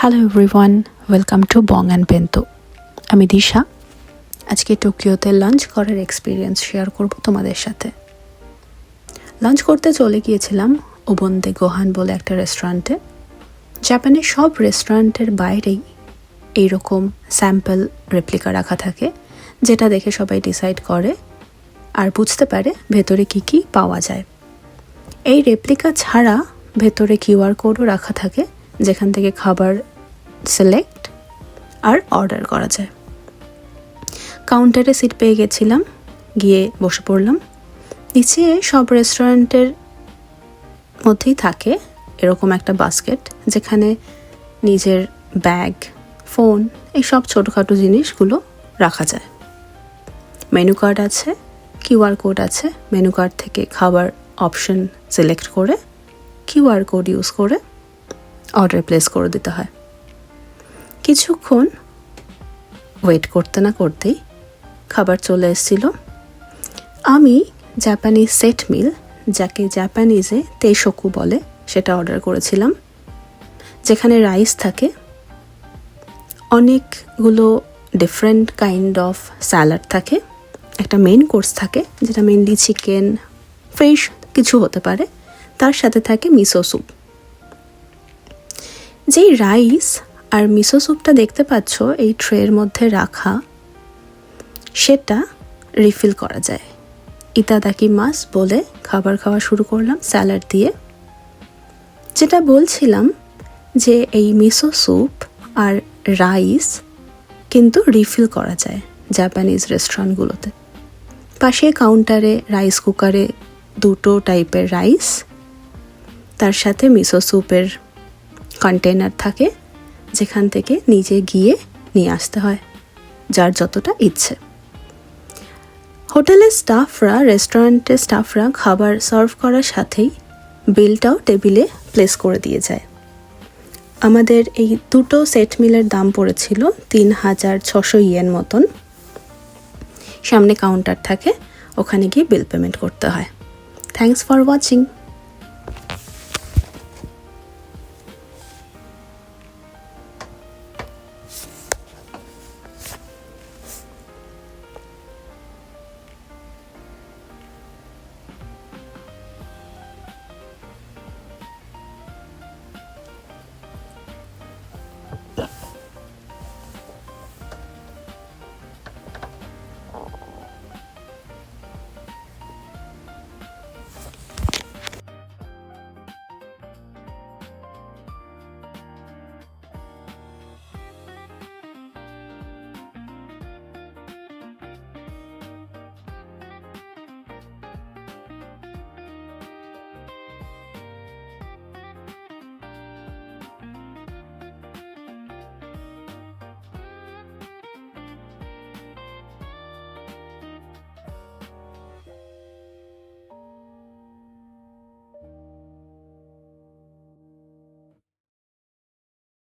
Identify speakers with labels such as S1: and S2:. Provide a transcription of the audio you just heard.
S1: Hello everyone, welcome to Bong and bento. আমি দিশা। আজকে টোকিওতে lunch করার এক্সপিরিয়েন্স শেয়ার করব তোমাদের সাথে। লাঞ্চ করতে চলে গিয়েছিলাম ওবন্দে গোহান বলে একটা রেস্টুরেন্টে। জাপানের সব রেস্টুরেন্টের বাইরেই এইরকম স্যাম্পল রেপ্লিকা রাখা থাকে, যেটা দেখে সবাই ডিসাইড করে আর বুঝতে পারে ভেতরে কি কি পাওয়া যায়। এই রেপ্লিকা ছাড়া ভেতরে কিউআর কোডও রাখা থাকে, যেখান থেকে খাবার সিলেক্ট আর অর্ডার করা যায়। কাউন্টারে সিট পেয়ে গেছিলাম, গিয়ে বসে পড়লাম। নিচে সব রেস্টুরেন্টের মধ্যেই থাকে এরকম একটা বাস্কেট, যেখানে নিজের ব্যাগ, ফোন, এই সব ছোটোখাটো জিনিসগুলো রাখা যায়। মেনু কার্ড আছে, কিউআর কোড আছে। মেনু কার্ড থেকে খাবার অপশন সিলেক্ট করে কিউআর কোড ইউজ করে অর্ডার প্লেস করে দিতে হয়। কিছুক্ষণ ওয়েট করতে না করতেই খাবার চলে এসেছিল। আমি জাপানিজ সেট মিল, যাকে জাপানিজে তেশোকু বলে, সেটা অর্ডার করেছিলাম, যেখানে রাইস থাকে, অনেকগুলো ডিফারেন্ট কাইন্ড অফ স্যালাড থাকে, একটা মেন কোর্স থাকে যেটা মেনলি চিকেন, ফিশ কিছু হতে পারে, তার সাথে থাকে মিসো স্যুপ। যেই রাইস আর মিসো স্যুপটা দেখতে পাচ্ছ এই ট্রের মধ্যে রাখা, সেটা রিফিল করা যায়। ইতাদাকি মাস বলে খাবার খাওয়া শুরু করলাম স্যালাড দিয়ে। যেটা বলছিলাম যে এই মিসো স্যুপ আর রাইস কিন্তু রিফিল করা যায় জাপানিজ রেস্টুরেন্টগুলোতে। পাশে কাউন্টারে রাইস কুকারে দুটো টাইপের রাইস, তার সাথে মিসো স্যুপের কন্টেনার থাকে, যেখান থেকে নিজে গিয়ে নিয়ে আসতে হয় যার যতটা ইচ্ছে। হোটেলের স্টাফরা, রেস্টুরেন্টের স্টাফরা খাবার সার্ভ করার সাথেই বিলটাও টেবিলে প্লেস করে দিয়ে যায়। আমাদের এই দুটো সেট মিলের দাম পড়েছিল 3600 ইয়েন মতন। সামনে কাউন্টার থাকে, ওখানে গিয়ে বিল পেমেন্ট করতে হয়। Thanks for watching.